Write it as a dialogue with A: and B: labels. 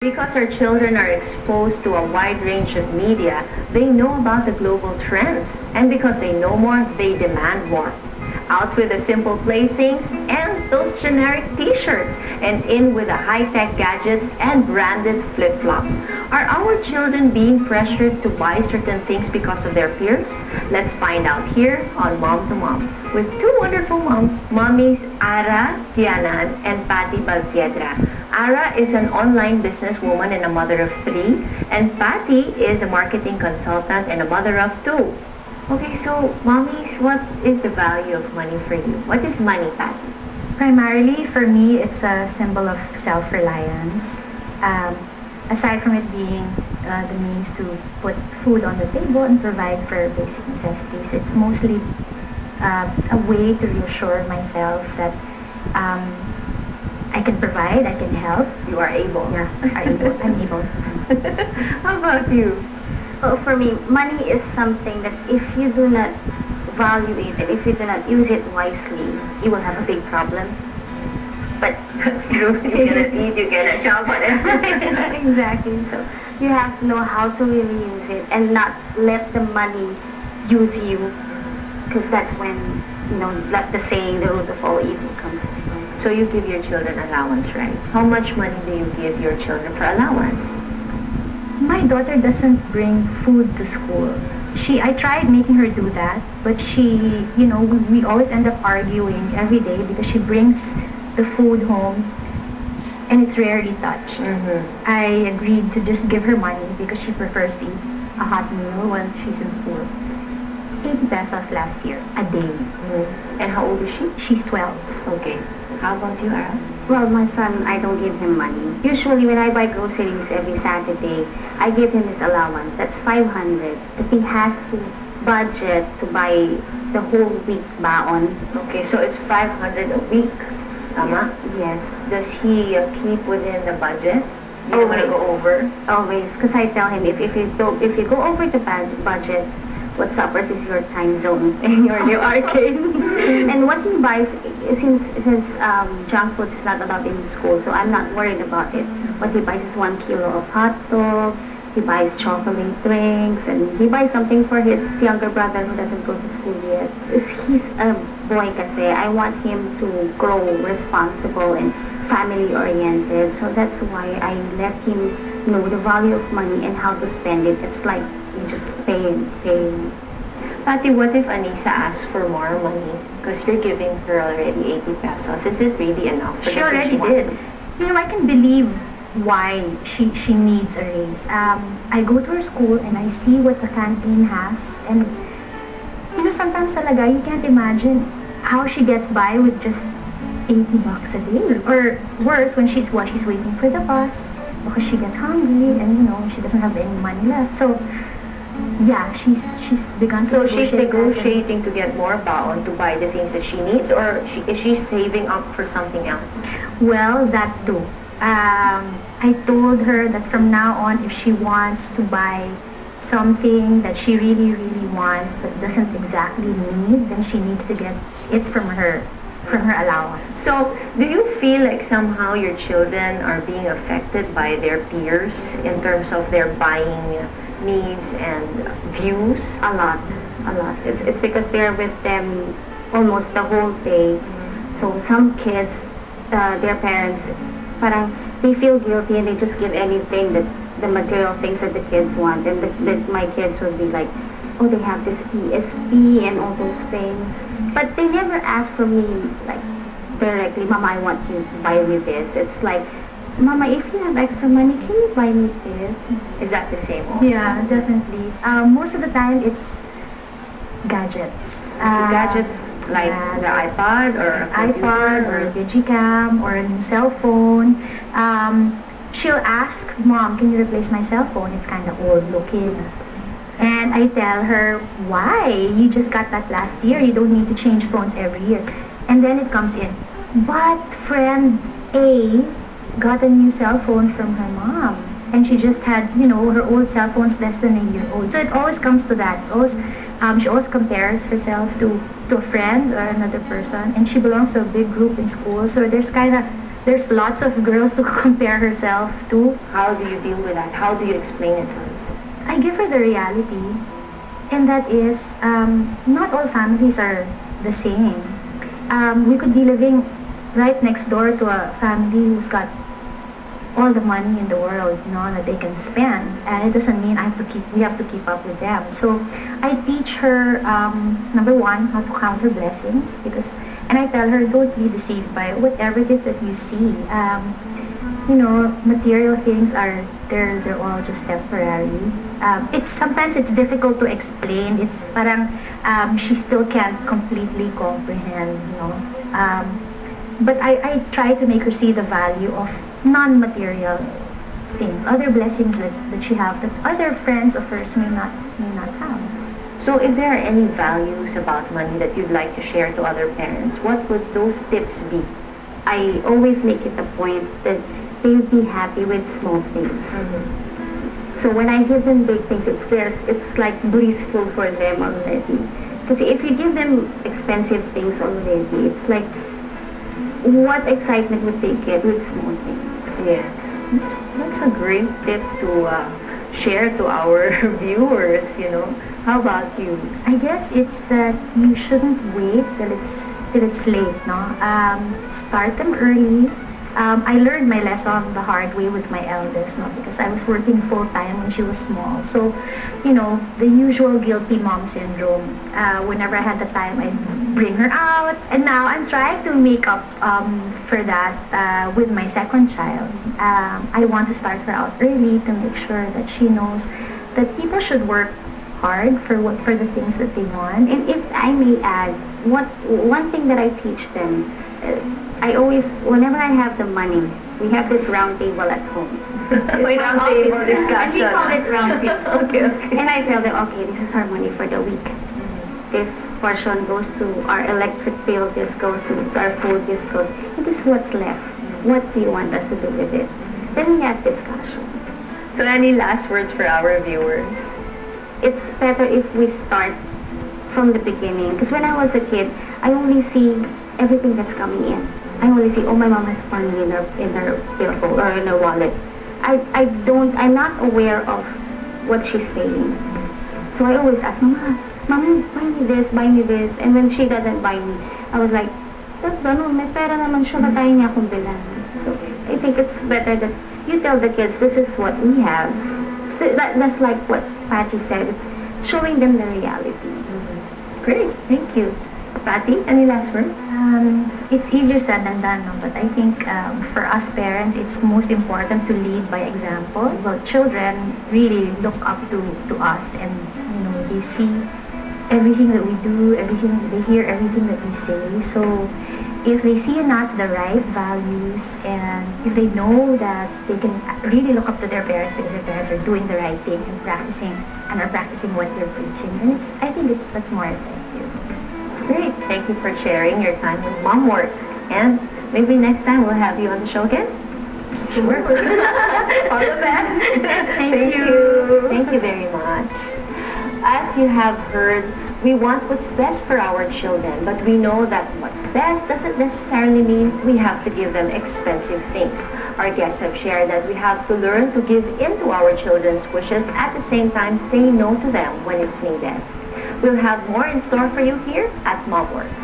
A: Because our children are exposed to a wide range of media, they know about the global trends. And because they know more, they demand more. Out with the simple playthings and those generic t-shirts, and in with the high-tech gadgets and branded flip-flops. Are our children being pressured to buy certain things because of their peers? Let's find out here on Mom to Mom with two wonderful moms, mommies Ara Tianan and Patty Balpiedra. Ara is an online businesswoman and a mother of three, and Patty is a marketing consultant and a mother of two. Okay, so mommies, what is the value of money for you? What is money, Patty?
B: Primarily, for me, it's a symbol of self-reliance. Um, Aside from it being the means to put food on the table and provide for basic necessities, it's mostly a way to reassure myself that um, I can provide, I can help.
A: You are able.
B: Yeah, I'm able.
A: How about you?
C: Well, for me, money is something that if you do not value it and if you do not use it wisely, you will have a big problem. But
A: That's true. You cannot eat, you cannot shop, whatever.
C: exactly. So you have to know how to really use it and not let the money use you, because that's when, like the saying, the root of all evil comes from.
A: So you give your children allowance, right? How much money do you give your children for allowance?
B: My daughter doesn't bring food to school. I tried making her do that, but we always end up arguing every day because she brings the food home and it's rarely touched.
A: Mm-hmm.
B: I agreed to just give her money because she prefers to eat a hot meal when she's in school. 80 pesos last year, a day.
A: Mm-hmm. And how old is she?
B: She's 12.
A: Okay. How about you, Ara?
C: Well, my son, I don't give him money. Usually when I buy groceries every Saturday, I give him his allowance. That's 500. But he has to budget to buy the whole week baon.
A: Okay, so it's 500 a week. Tama?
C: Yes.
A: Does he keep within the budget? You don't want to go over?
C: Always. Because I tell him, if you go over the budget, what suffers is your time zone and your arcade. And what he buys, since junk food is not allowed in school, so I'm not worried about it. What he buys is 1 kilo of hot dog, he buys chocolate drinks, and he buys something for his younger brother who doesn't go to school yet. He's a boy kasi. I want him to grow responsible and family-oriented. So that's why I let him know the value of money and how to spend it. It's like you just pay.
A: Patty, what if Anissa asks for more money? Because you're giving her already 80 pesos. Is it really enough for
B: She
A: the thing
B: already
A: wants
B: did. I can believe why she needs a raise. I go to her school and I see what the canteen has, and sometimes talaga you can't imagine how she gets by with just 80 bucks a day, or worse when she's waiting for the bus because she gets hungry and she doesn't have any money left. So yeah, she's begun to
A: So she's
B: negotiate that.
A: negotiating to get more baon to buy the things that she needs, or is she saving up for something else?
B: Well, that too. I told her that from now on, if she wants to buy something that she really, really wants but doesn't exactly need, then she needs to get it from her allowance.
A: So, do you feel like somehow your children are being affected by their peers in terms of their buying needs and views?
C: A lot. It's because they're with them almost the whole day. So some kids, their parents, parang they feel guilty and they just give anything, that the material things that the kids want, and my kids would be like, oh, they have this PSP and all those things, but they never ask for me like directly, Mama, I want you to buy me this. It's like, Mama, if you have extra money, can you buy me this?
A: Is that the same also?
B: Yeah, definitely. Most of the time, it's gadgets.
A: Gadgets like the iPad or a
B: iPad or a digicam or a new cell phone. She'll ask, Mom, can you replace my cell phone? It's kind of old looking. And I tell her, why? You just got that last year. You don't need to change phones every year. And then it comes in, but friend A got a new cell phone from her mom. And she just had, her old cell phone's less than a year old. So it always comes to that. It's always, she always compares herself to a friend or another person. And she belongs to a big group in school. So there's kind of there's lots of girls to compare herself to.
A: How do you deal with that? How do you explain it to her?
B: I give her the reality, and that is, not all families are the same. We could be living right next door to a family who's got all the money in the world, that they can spend, and it doesn't mean we have to keep up with them. So I teach her, number one, how to count her blessings, and I tell her, don't be deceived by whatever it is that you see. Material things they're all just temporary. It's difficult to explain. It's parang, she still can't completely comprehend, but I try to make her see the value of non-material things, other blessings that she have that other friends of hers may not have.
A: So if there are any values about money that you'd like to share to other parents, what would those tips be?
C: I always make it a point that they'll be happy with small things. So when I give them big things, it's like blissful for them already. Because if you give them expensive things already, it's like, what excitement would they get with small things?
A: Yes, that's a great tip to share to our viewers. How about you?
B: I guess it's that you shouldn't wait till it's late, no? Start them early. I learned my lesson the hard way with my eldest, no? Because I was working full time when she was small. So, the usual guilty mom syndrome. Whenever I had the time, I'd bring her out. And now I'm trying to make up for that with my second child. I want to start her out early to make sure that she knows that people should work hard for the things that they want.
C: And if I may add, one thing that I teach them, I always, whenever I have the money, we have this round table at home.
A: Round table discussion.
C: And we call it round table.
A: Okay.
C: And I tell them, okay, this is our money for the week. This portion goes to our electric bill, this goes to our food, this goes, and this is what's left. What do you want us to do with it? Then we have discussion.
A: So any last words for our viewers?
C: It's better if we start from the beginning. Because when I was a kid, I only see everything that's coming in. I only see, my mom has money in her billfold or in her wallet. I'm not aware of what she's paying. So I always ask, Mama, buy me this. And when she doesn't buy me, I was like, ganun, may pera naman siya, ba't tayo niya akong bilan? So I think it's better that you tell the kids, this is what we have. So that's like what Patty said, it's showing them the reality.
A: Great, thank you. Patty, any last word?
B: It's easier said than done, no? But I think for us parents, it's most important to lead by example. Well, children really look up to us, and they see everything that we do, they hear everything that we say. So if they see in us the right values, and if they know that they can really look up to their parents because their parents are doing the right thing and are practicing what they're preaching, then I think that's more effective.
A: Great. Thank you for sharing your time with momworks. And maybe next time we'll have you on the show again.
B: Sure.
A: All the best. Thank you. Thank you very much. As you have heard, we want what's best for our children, but we know that what's best doesn't necessarily mean we have to give them expensive things. Our guests have shared that we have to learn to give in to our children's wishes, at the same time say no to them when it's needed. We'll have more in store for you here at momworks.